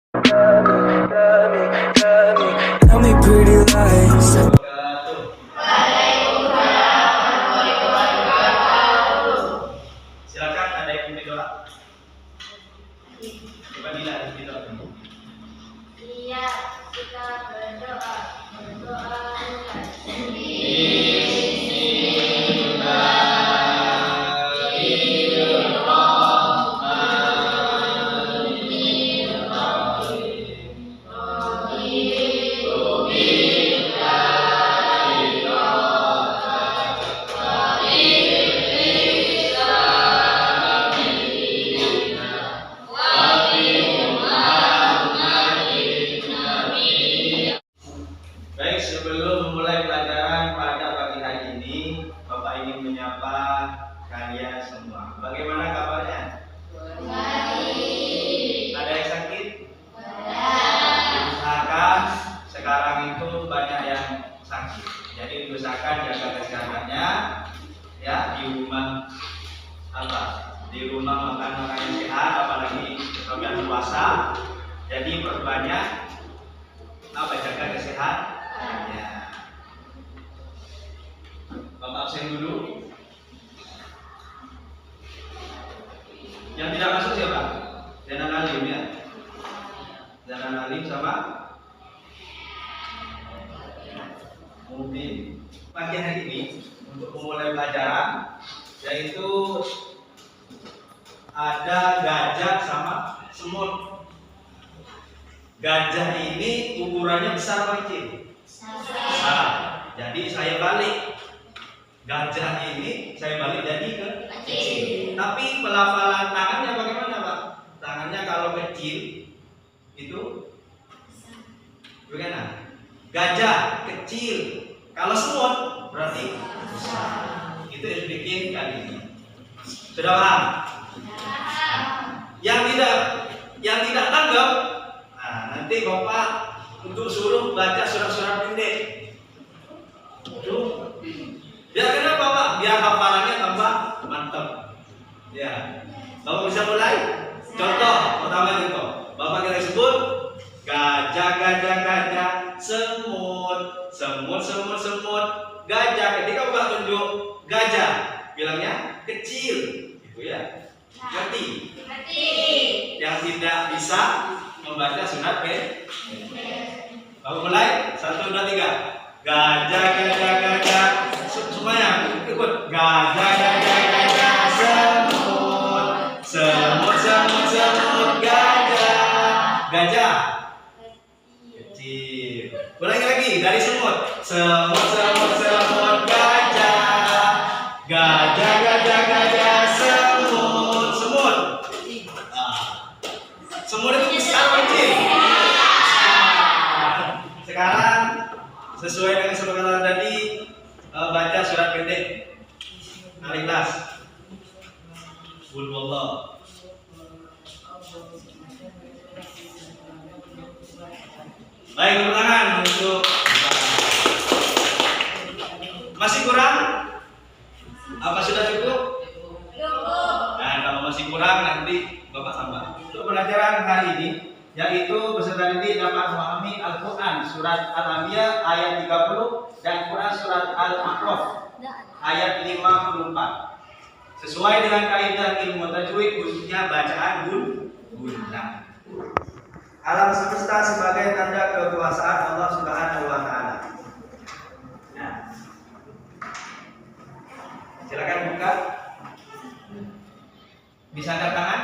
Tell me pretty lies. Silakan ada yang mau doa. Coba Dila doa. Iya, kita berdoa Baik, sebelum memulai pelajaran pada pagi hari ini, Bapak ingin menyapa kalian semua. Bagaimana kabarnya? Ada yang sakit? Diusahakan, sekarang itu banyak yang sakit. Jadi diusahakan jaga kesehatannya, ya di rumah di rumah makan makanan yang sehat, apalagi bulan puasa. Jadi perbanyak jaga kesehatannya. Bapak absen dulu. Yang tidak masuk siapa? Zainal Alim ya. Zainal Alim sama Mudin. Pagi hari ini untuk memulai pelajaran, yaitu ada gajah sama semut. Gajah ini ukurannya besar atau kecil? Besar. Jadi saya balik. Gajah ini saya balik jadi ke kecil. Tapi pelafalan tangannya bagaimana, Pak? Tangannya kalau kecil itu bagaimana? Gajah kecil. Kalau semut berarti besar. Itu yang bikin kali ini. Sudah paham? Yang tidak tanggap, nanti Bapak untuk suruh baca surat-surat pendek. Tuh. Ya kenapa Pak? Biar hafalannya tambah mantap. Ya. Bapak bisa mulai? Contoh pertama itu. Bapak kita sebut gajah, gajah, gajah, semut, semut, semut, semut, gajah. Ketika Bapak tunjuk gajah, bilangnya kecil, gitu ya. Ngerti? Yang tidak bisa membaca surat pendek. Bapak mulai? 1, 2, 3. Gajah, gajah, gajah. Semuanya ikut. Gajah, gajah, gajah, semut, semut, semut, semut, gajah, gajah kecil. Ulangi lagi dari semut. Semut, semut, semut, gajah, gajah, gajah, gajah, semut, semut. Semut itu besar atau kecil? Sekarang sesuai dengan sepakatan tadi, baca surat pendek. Al-Ikhlas. Qul huwallah. Baik, tepuk tangan untuk. Masih kurang? Apa sudah cukup? Nah, kalau masih kurang nanti Bapak tambah. Untuk pelajaran hari ini, yaitu peserta didik dapat memahami Al-Quran surat Al-Anbiya ayat 30 dan Quran surat Al-A'raf ayat 54 sesuai dengan kaidah ilmu tajwid, khususnya bacaan guna. Alam semesta sebagai tanda kekuasaan Allah Subhanahu wa taala. Nah, silakan buka. Bisa angkat tangan.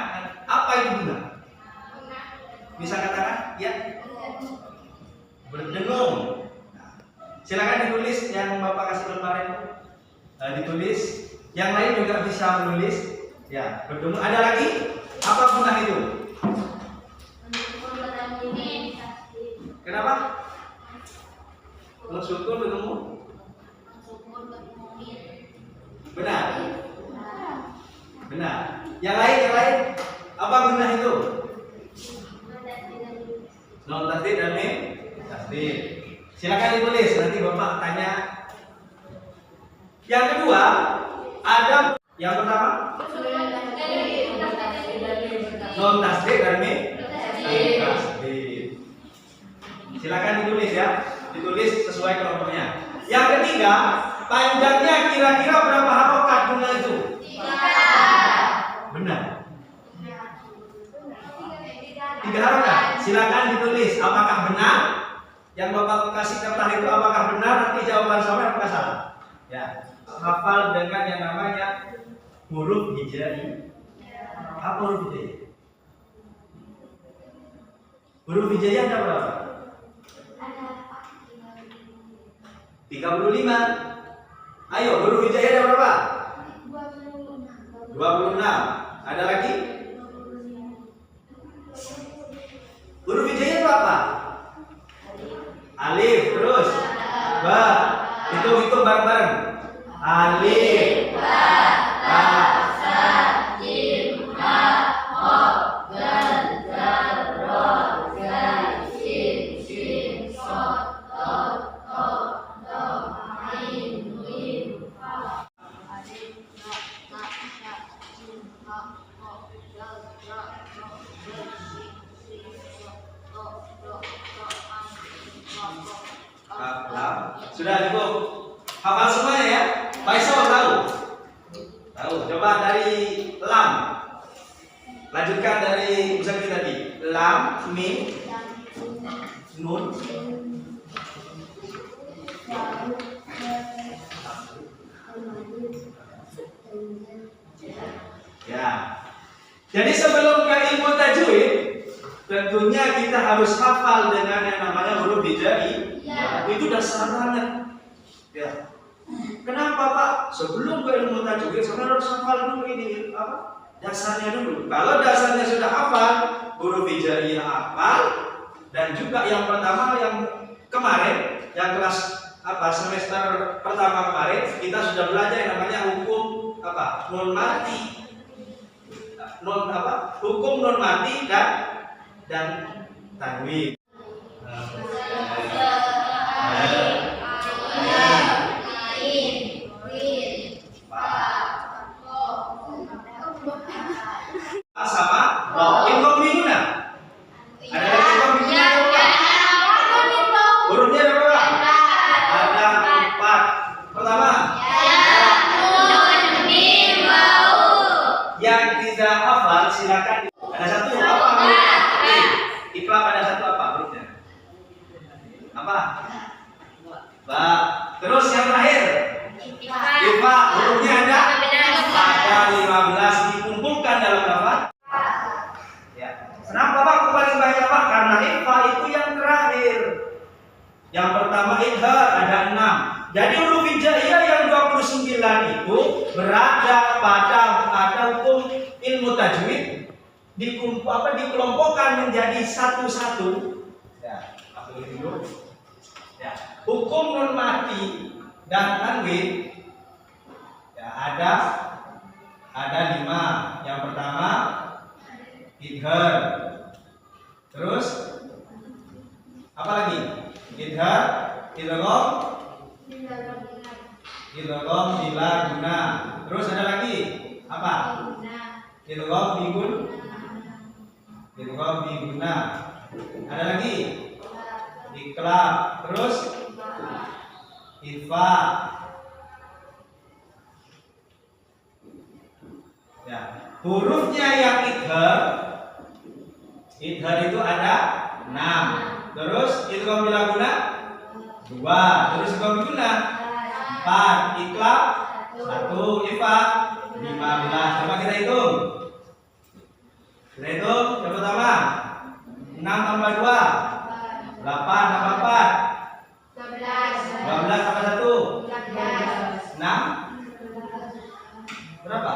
Apa itu guna? Bisa katakan? Ya. Berdengung. Nah, silakan ditulis yang Bapak kasih kemarin. Ditulis. Yang lain juga bisa menulis. Ya, berdengung. Ada lagi? Apa guna itu? Kenapa? Bersyukur berdengung. Benar. Benar. Yang lain. Apa guna itu? Non tasdid dan mim tasdid. Silakan ditulis, nanti Bapak tanya. Yang kedua, ada yang pertama non tasdid dan mim tasdid. Silakan ditulis ya. Ditulis sesuai kelompoknya. Yang ketiga, panjangnya kira-kira berapa harokat jumlah itu? 3. Benar. 3 harokat. Silakan ditulis apakah benar. Yang Bapak kasih kertas itu apakah benar, nanti jawaban sama apakah salah. Ya. Hafal dengan yang namanya huruf hijai. Apa huruf hijai? Huruf hijai ada berapa? 35. Ayo, huruf hijai ada berapa? 26. Ada lagi? Huruf hijai itu apa? Alif, terus ba. Hitung bareng-bareng. Alif, ba, sa, jim, ha, ho, dal, zal, ro, zal, shin, so, to, ain, mim, fa. Sudah cukup. Hafal semuanya ya. Faisal tahu? Tahu. Coba dari lam. Lanjutkan dari Musafir tadi. Lam, mim, nun. Ya. Jadi sebelum ke ilmu tajwid, tentunya kita harus hafal dengan yang namanya huruf hijai. Ya. Itu dasar banget. Ya. Kenapa Pak? Sebelum ke ilmu tajwid, saudara harus hafal dulu ini apa? Dasarnya dulu. Kalau dasarnya sudah hafal, huruf hijai hafal, dan juga yang pertama yang kemarin, yang kelas apa semester pertama kemarin, kita sudah belajar yang namanya hukum apa? Nun mati. Non apa? Hukum non mati dan tanwin. Sama roh. Inkombinuna. Ada lagi inkombinuna? Hurufnya ada berapa? Ada 4. Pertama. Yang tidak hafal silakan. Ada satu apa? Iqlab ada satu apa hurufnya? Apa? Ba. Terus yang terakhir. Ifa hurufnya ada? Ada 15 dikumpulkan dalam lafaz. Ya. Kenapa Pak kok paling banyak Pak? Karena ifa itu yang terakhir. Yang pertama idhar ada 6. Jadi huruf hijaiyah yang 29 itu berada pada hukum ilmu tajwid dikelompokkan menjadi satu-satu. Ya, aku ini dulu. Ya, hukum nun mati dan tanwin ya ada 5. Yang pertama idhar. Terus apa lagi? Idhar, idgham, idgham bila guna. Terus ada lagi apa? Idgham bigun, idgham biguna. Ada lagi iqlab. Terus ifa. Ya, hurufnya yang idhar itu ada 6. Terus idgham bila guna 2. Terus idgham biguna 4. Iqlab 1. Ifa 15. Coba kita hitung. Yang pertama 6 tambah 2 8 tambah 4 12 tambah 1 6 berapa?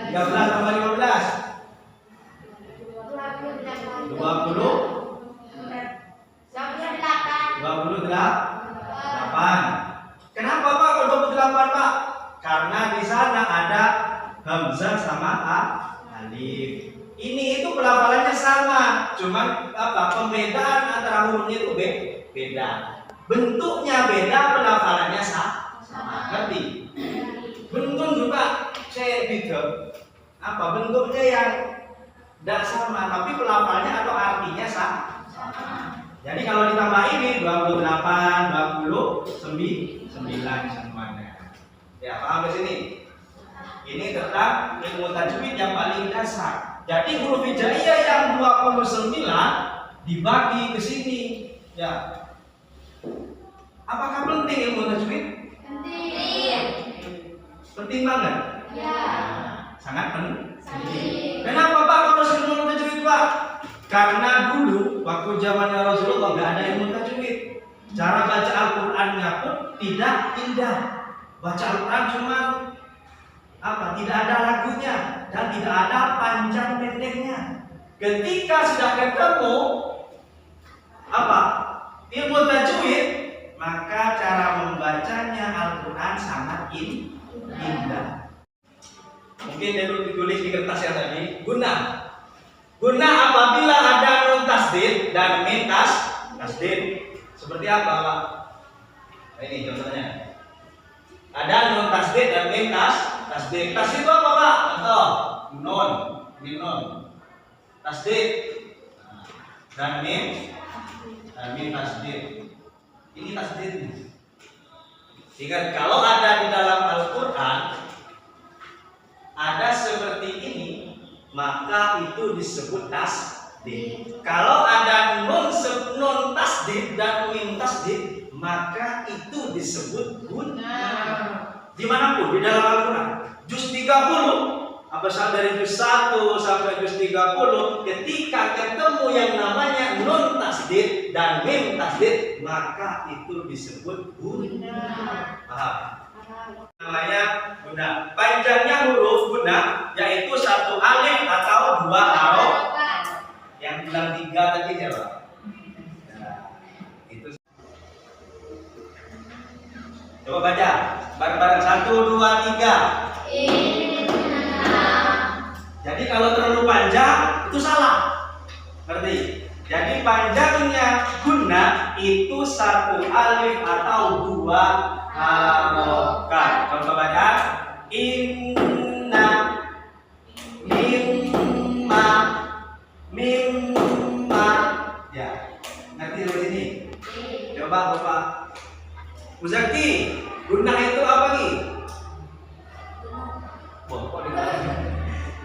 13 tambah 15 28. Kenapa Pak kalau 28 Pak? Karena di sana ada hamzah sama alif. Ini itu pelafalannya sama, cuman apa pembedaan antara hurufnya itu beda. Bentuknya beda, pelafalannya sama. Ngerti? Bentuk juga saya beda. Apa bentuknya yang tidak sama, tapi pelafalnya atau artinya sama. Jadi kalau ditambah ini 28, 29 semuanya. Ya, paham di sini? Ini tentang ilmu tajwid yang paling dasar. Jadi huruf hijaiyah yang 29 dibagi ke sini. Ya. Apakah penting ilmu tajwid? Penting. Penting banget. Ya. Sangat penting. Penting. Kenapa Pak harus ilmu tajwid, Pak? Karena dulu waktu zamannya Rasulullah nggak ada ilmu tajwid. Cara baca Al-Qur'annya pun tidak indah. Baca Al-Qur'an cuma apa? Tidak ada lagunya dan tidak ada panjang pendeknya. Ketika sudah ketemu apa? Ilmu tajwid, maka cara membacanya Al-Qur'an sangat indah. Mungkin dulu ditulis di kertas yang tadi, guna apabila ada nun tasdid dan mim tasdid. Seperti apa, Pak? Nah, ini contohnya. Ada nun tasdid dan mim tasdid. Tasdid itu apa, Pak? Contoh, nun, mim nun. Tasdid dan mim tasdid. Ini tasdid. Ingat, kalau ada di dalam Al-Qur'an ada seperti ini, maka itu disebut tasdid. Kalau ada nun tasdid dan mim tasdid, maka itu disebut guna. Dimanapun di dalam Al-Quran, juz 30, apasal dari juz 1 sampai juz 30, ketika ketemu yang namanya nun tasdid dan mim tasdid, maka itu disebut guna. Paham? Namanya guna. Panjangnya huruf guna yaitu 1 alif atau 2 harokat. Yang bilang 3 tadi siapa? Nah, itu. Coba baca bareng-bareng 1, 2, 3. Jadi kalau terlalu panjang itu salah. Ngerti? Jadi panjangnya guna itu 1 alif atau 2 harokat. Contoh baca inna, mimma. Ya, ngerti di sini? Coba Bapak Muzaki, guna itu apa nih?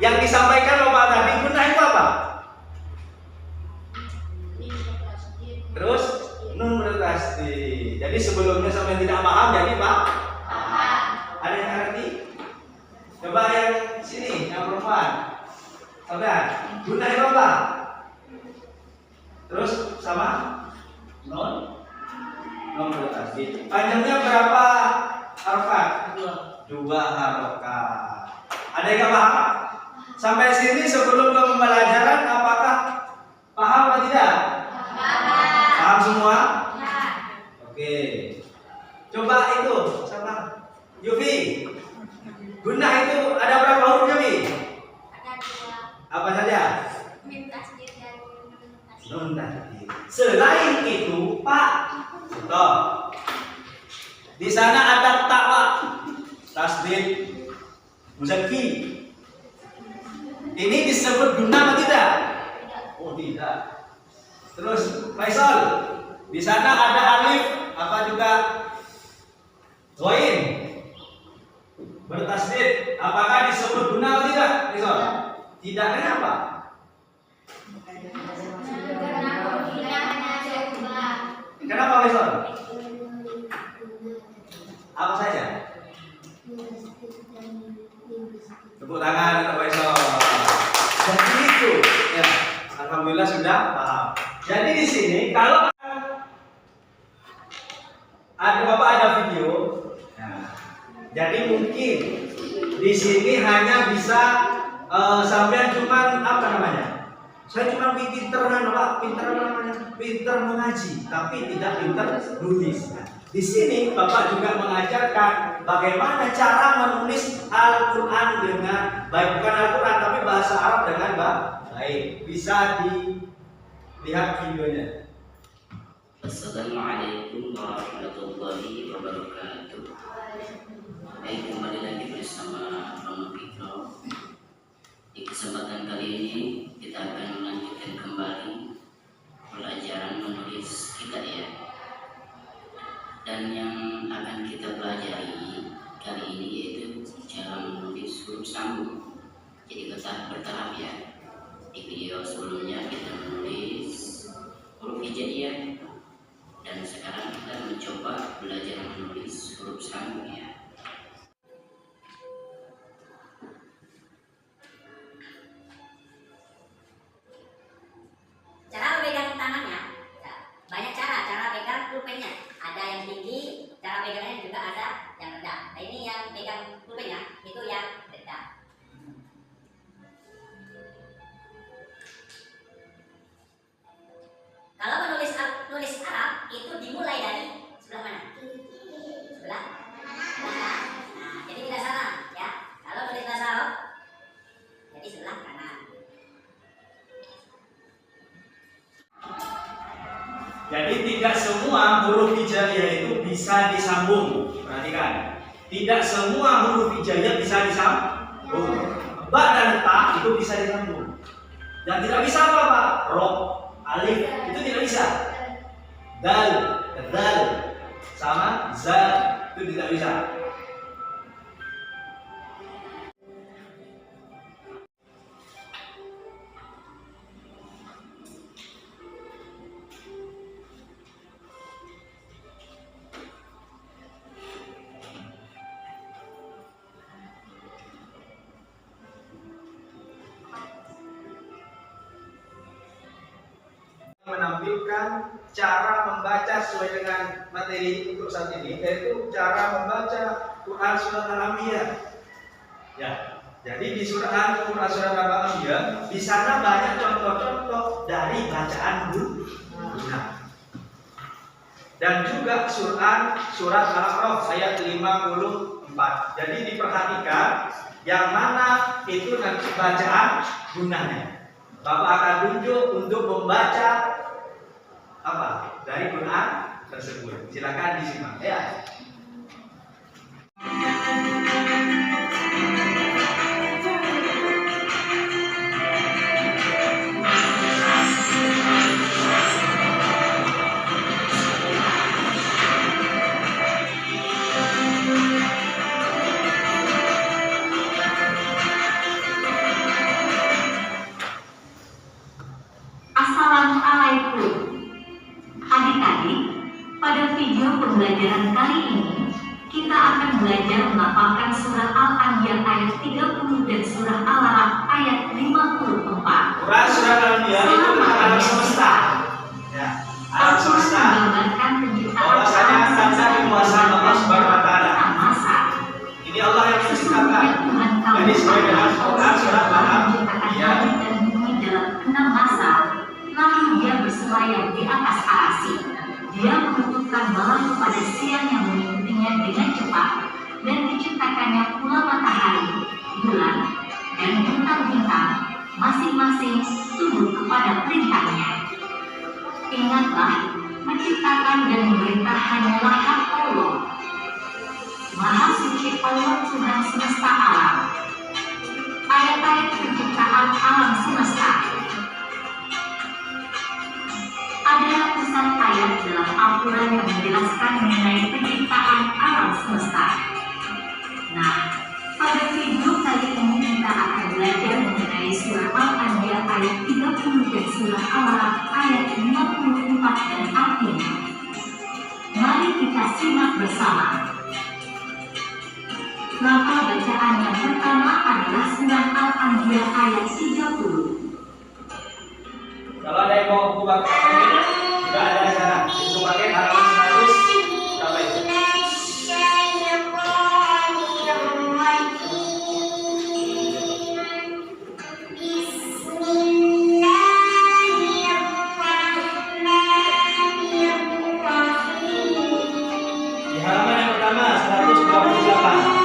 Yang disampaikan Bapak tadi, guna itu apa? Terus nun bertasdid. Jadi sebelumnya sampai tidak paham, jadi Pak paham. Ada yang ngerti? Coba yang sini, yang perempuan. Saudara, guna itu apa? Terus sama nun bertasdid. Panjangnya berapa harokat? 2 harokat. Ada yang nggak paham? Sampai sini sebelum ke pembelajaran, apakah paham atau tidak? Paham semua? Ya. Oke. Coba itu sama Yufi. Guna itu ada berapa huruf, Yufi? Ada 2. Apa saja? Mim tasdid dan nun tasdid. Nun tasdid. Selain itu, Pak, contoh. Di sana ada ta, Pak. Tasdid. Muzaki. Ini disebut guna atau tidak? Oh, tidak. Terus Faisal, di sana ada alif apa juga ghain bertasdid, apakah disebut guna atau tidak, Faisal? Tidak. Kenapa? Kenapa, Faisal? Apa saja? Tepuk tangan untuk Faisal. Jadi itu, ya, alhamdulillah sudah paham. Jadi di sini kalau ada Bapak ada video, nah, jadi mungkin di sini hanya bisa sampai cuman apa namanya? Saya cuma pinter mengaji, tapi tidak pinter nulis. Nah, di sini Bapak juga mengajarkan bagaimana cara menulis Al-Quran dengan baik, bukan Al-Quran tapi bahasa Arab dengan baik. Bisa dilihat videonya. Assalamualaikum warahmatullahi wabarakatuh. Baik, kembali lagi bersama Romo Fikro. Di kesempatan kali ini kita akan melanjutkan kembali pelajaran menulis kita pelajari kali ini yaitu cara menulis huruf sambung. Jadi bertahap ya. Di video sebelumnya kita menulis huruf hijaiyah, dan sekarang kita mencoba belajar menulis huruf sambung ya. Cara memegang tangannya, banyak cara pegang pulpennya. Ada yang tinggi, cara pegangnya juga ada yang rendah. Nah ini yang pegang pulpennya, itu yang rendah. Kalau menulis Arab itu dimulai dari sebelah mana? Sebelah kanan. Nah, jadi tidak salah ya. Kalau menulis bahasa Arab, jadi sebelah kanan. Jadi tidak semua huruf hijaiyah itu bisa disambung. Perhatikan, tidak semua huruf hijaiyah bisa disambung. Ba dan ta itu bisa disambung. Dan tidak bisa apa Pak? Ro, alif itu tidak bisa. Dal, sama za itu tidak bisa. Menampilkan cara membaca sesuai dengan materi untuk saat ini, yaitu cara membaca Quran surat Al-Anbiya. Ya, jadi di Quran surat Al-Anbiya di sana banyak contoh-contoh dari bacaan guna. Dan juga surat Al-A'raf ayat 54. Jadi diperhatikan yang mana itu nanti bacaan gunanya. Bapak akan tunjuk untuk membaca apa dari Quran tersebut. Silakan disimak ya. Assalamualaikum. Adik-adik, pada video pembelajaran kali ini kita akan belajar melafalkan surah Al-Anbiya ayat 30 dan surah Al-A'raf ayat 54. Quran surat Al-Anbiya itu alam semesta. Ya, alam semesta. Menggambarkan penciptaan Bahwasanya tanda kekuasaan Allah Subhanahu wa taala. Ini Allah yang menciptakan. Jadi sesuai dengan Quran surat Al-Anbiya dan bumi dalam 6 masa. Lalu dia berselayar di atas arasy. Dia menutupkan malam kepada siang yang mengikutinya dengan cepat, dan diciptakannya pula matahari, bulan, dan bintang-bintang, masing-masing tunduk kepada perintahnya. Ingatlah, menciptakan dan memerintah hanyalah hak Allah. Maha suci Allah Tuhan semesta alam. Ayat-ayat penciptaan alam semesta. Ada ratusan ayat dalam Al-Quran yang menjelaskan mengenai penciptaan alam semesta. Nah, pada video kali ini kita akan belajar mengenai surah Al-Anbiya ayat 30 dan surah Al-A'raf ayat 54 dan artinya. Mari kita simak bersama. Maka bacaan yang pertama adalah surah Al-Anbiya ayat 30. Kalau ada yang mau buku pakai, sudah ada di sana. Buku pakai halaman 100 berapa itu? Di halaman yang pertama 128.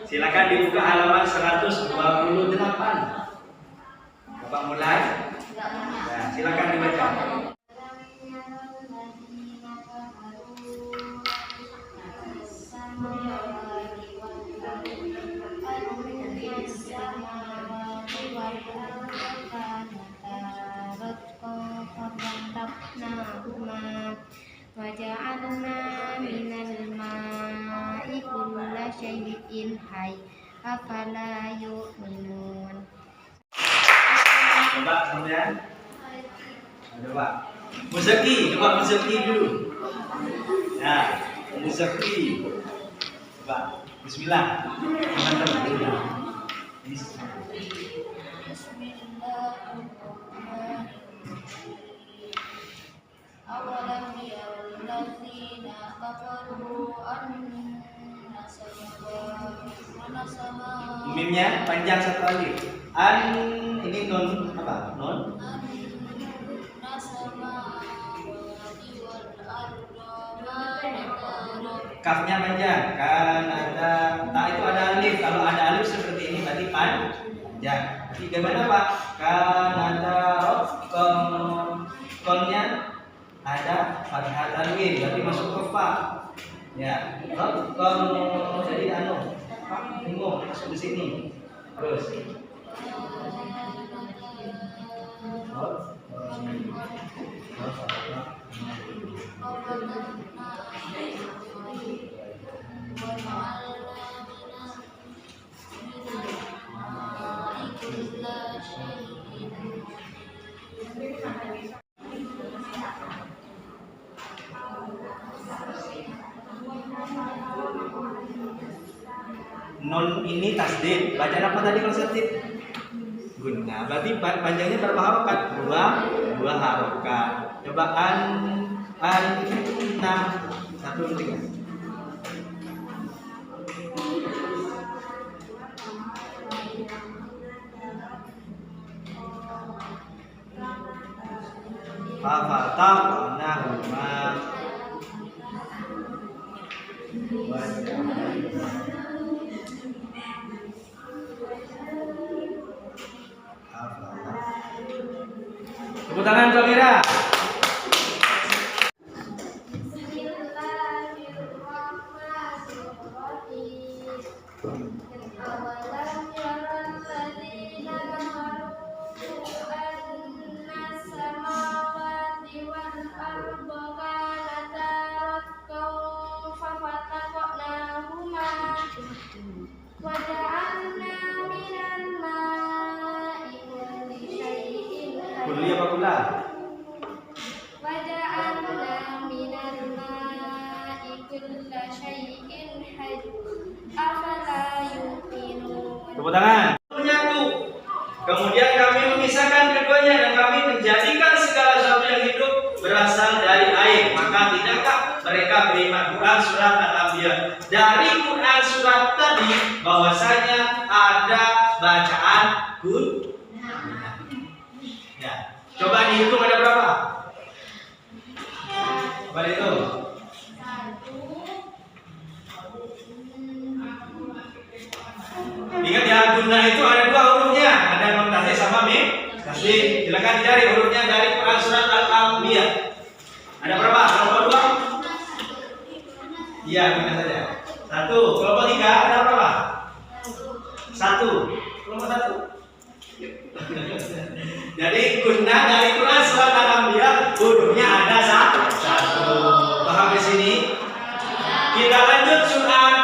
Silakan dibuka halaman 128. Bapak mulai. Ya, silakan dibaca. وجعلنا من الماء كل شيء حي أفلا يؤمنون. Coba kemudian. Coba. Muzaki, coba Muzaki dulu. Nah, Muzaki. Coba. Bismillah. أولم يروا الذين كفروا أن السماء Mimnya panjang satu alif. Ini non apa? Non? Kafnya panjang. Kan ada tak itu ada alif. Kalau ada alif seperti ini berarti panjang. Jadi gimana Pak? Kan ada rof konnya ada fathah tanwin berarti masuk ke fa. Ya, rof jadi anu. Pak bingung masuk di sini. Terus. Non ini tasdid. Bacaan apa tadi kalau tasdid? Guna. Berarti panjangnya berapa harokat? Dua harokat. Coba nah 1, 3. Fafataqnahuma. Tepuk tangan Zomira. Kuliah apa pula? وجعلنا من الماء كل شيء حي أفلا يؤمنون. Tepuk tangan. Menyatu. Kemudian kami memisahkan keduanya dan kami menjadikan segala sesuatu yang hidup berasal dari air. Maka tidakkah mereka beriman? Quran surat Al-Anbiya. Dari Quran surat tadi bahwasanya ada bacaan ya. Coba dihitung ada berapa? Coba dihitung. Ingat ya, guna itu ada dua hurufnya, ada non tasdid sama mim tasdid. Silakan dicari hurufnya dari Quran surat Al-Anbiya. Ada berapa? Kelompok 2? Iya, benar saja. 1. Kelompok 3 ada berapa? 1. Kelompok 1. Jadi guna dari Quran surat Al-Anbiya hurufnya ada 1. Paham di sini? Kita lanjut surat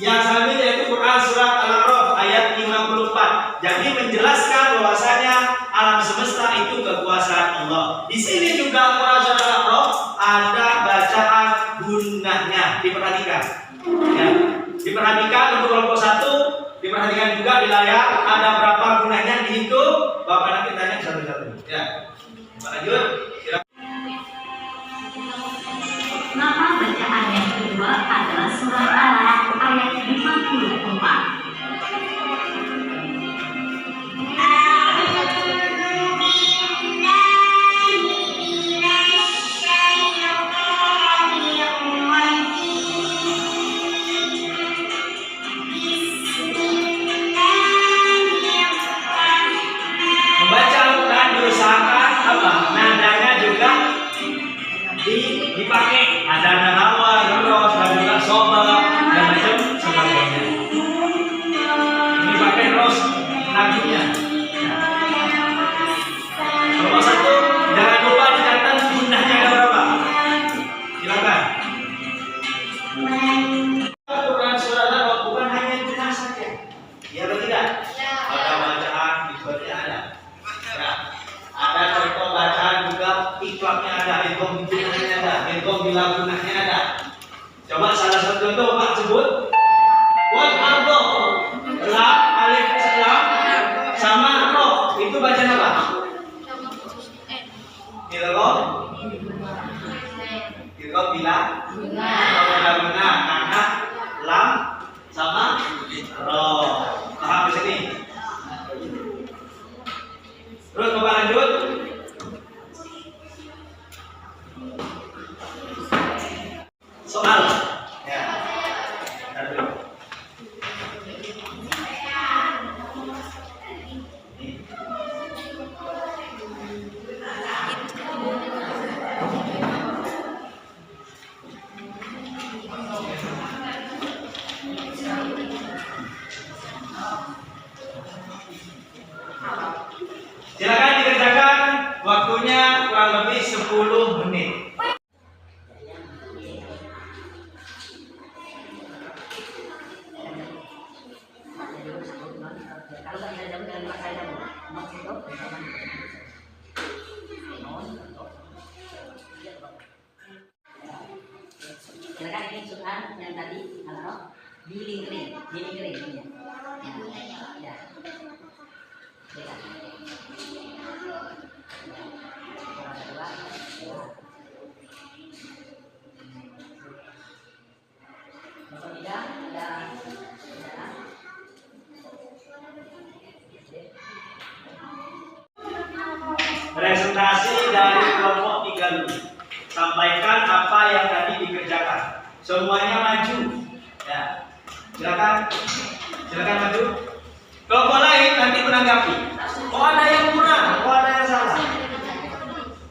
yang selanjutnya yaitu Quran surat Al-A'raf ayat 54. Jadi menjelaskan bahwasanya alam semesta itu kekuasaan Allah. Di sini juga Quran surat Al-A'raf ada bacaan gunnahnya. Diperhatikan. Ya. Diperhatikan untuk kelompok 1, diperhatikan juga di layar ada berapa gunanya dihitung. Bapak nanti tanya satu-satu. Ya. Lanjut. Nama bacaan yang kedua adalah surat Al-Alaq ayat 54. kurang lebih 10 menit. Kalau nggak bisa jamu, jangan dipaksa jamu. Mau sendok, silakan ini sukan yang tadi kalau giling kering ini ya. Silakan. Kalau tidak ada. Presentasi dari kelompok 3 dulu. Sampaikan apa yang tadi dikerjakan. Semuanya maju. Ya. Silakan maju. Kelompok lain nanti menanggapi. Oh ada yang kurang, oh ada yang salah.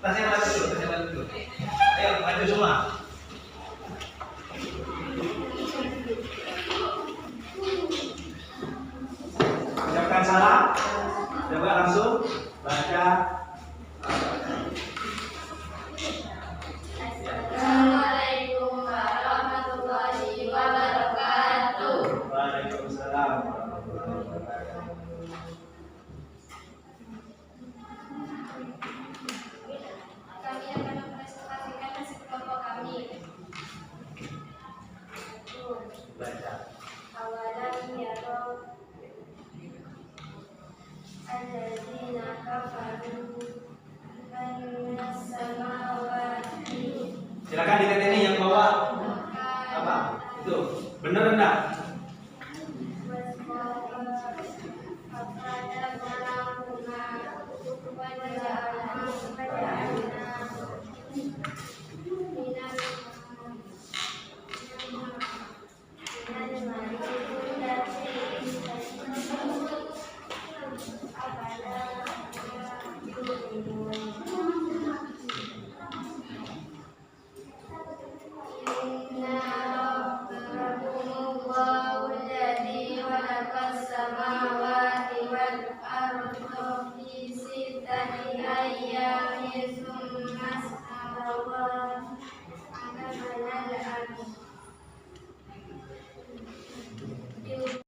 Tasnya maju dulu. Ayo maju semua. Ucapkan salah. Coba langsung baca. Assalamualaikum warahmatullahi wabarakatuh. Waalaikumsalam. Kami akan mempresentasikan hasil kelompok kami. Baca. Awalam yaraw alladzina kafaru annas samawati Silakan dilihat yang bawa apa? Itu benar enggak?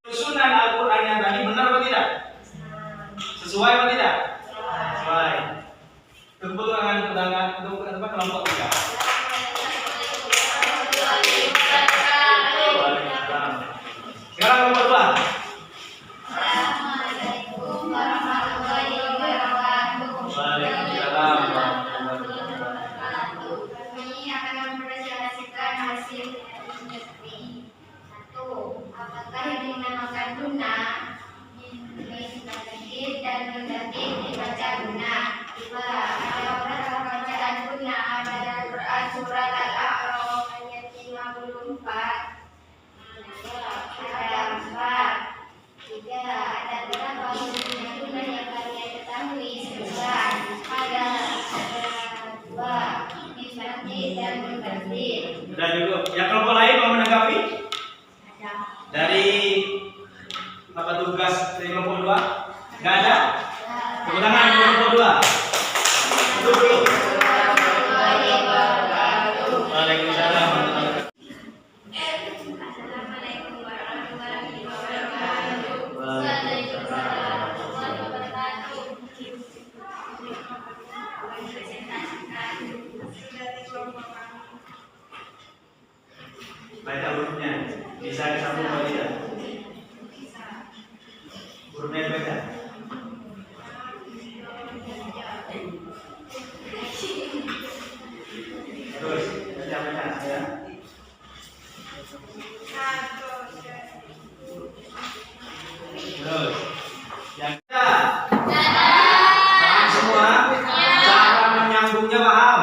Susunan Al-Quran yang tadi benar atau tidak? Sesuai atau tidak? Sesuai. Tepuk tangan untuk kelompok 3. Sekarang kelompok 2. Assalamualaikum warahmatullahi wabarakatuh. Waalaikumsalam. Kami akan mempresentasikan hasil industri. 1. Apakah yang dinamakan guna dan mendatik dibaca guna? 2. Ada berapa bacaan guna dalam Quran surat Al-A'raf ayat 54? Ada 4. 3. Ada berapa hukumnya guna yang kalian ketahui? 11. Ada 2. Dibatik dan mendatik. Sudah cukup. Yang kelompok lain mau menanggapi? Dari apa tugas dari kelompok 2? Enggak ada? Tepuk tangan untuk kelompok 2. Duduk. Waalaikumsalam. Assalamualaikum warahmatullahi wabarakatuh. Waalaikumsalam warahmatullahi wabarakatuh. Baca hurufnya. Bisa disambung atau tidak? Hurufnya baca. Terus baca ya. Terus yang ketiga. Paham semua? Cara menyambungnya paham?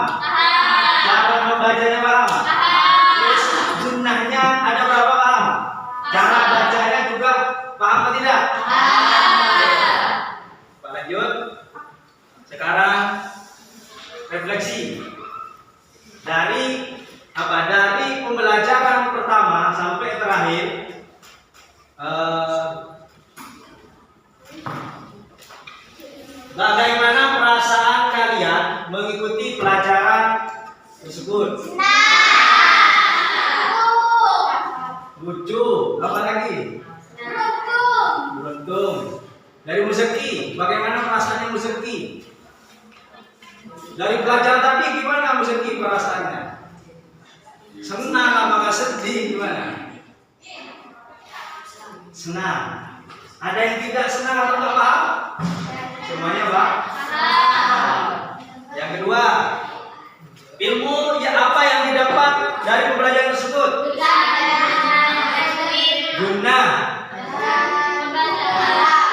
Cara membacanya paham? Terus sunnahnya ada berapa paham? Cara bacanya juga paham atau tidak? Pak lanjut. Sekarang refleksi dari apa? Dari pembelajaran pertama sampai terakhir. Bagaimana perasaan kalian mengikuti Apa lagi? Beruntung. Dari Museki, bagaimana perasaannya Museki? Dari pelajaran tadi gimana Museki perasaannya? Senang apakah sedih gimana? Senang. Ada yang tidak senang atau tidak paham? Semuanya Pak? Yang kedua, ilmu ya apa yang didapat dari pembelajaran tersebut? Guna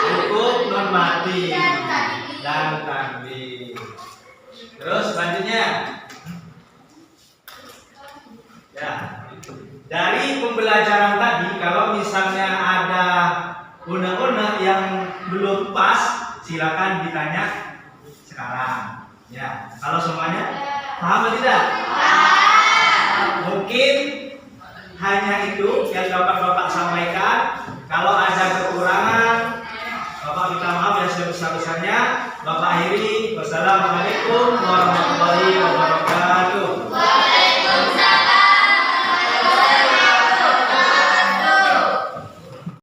hukum normatif dan takdir. Terus selanjutnya, ya dari pembelajaran tadi, kalau misalnya ada unek-unek yang belum pas, silakan ditanya sekarang. Ya, kalau semuanya paham atau tidak? Mungkin hanya itu yang dapat Bapak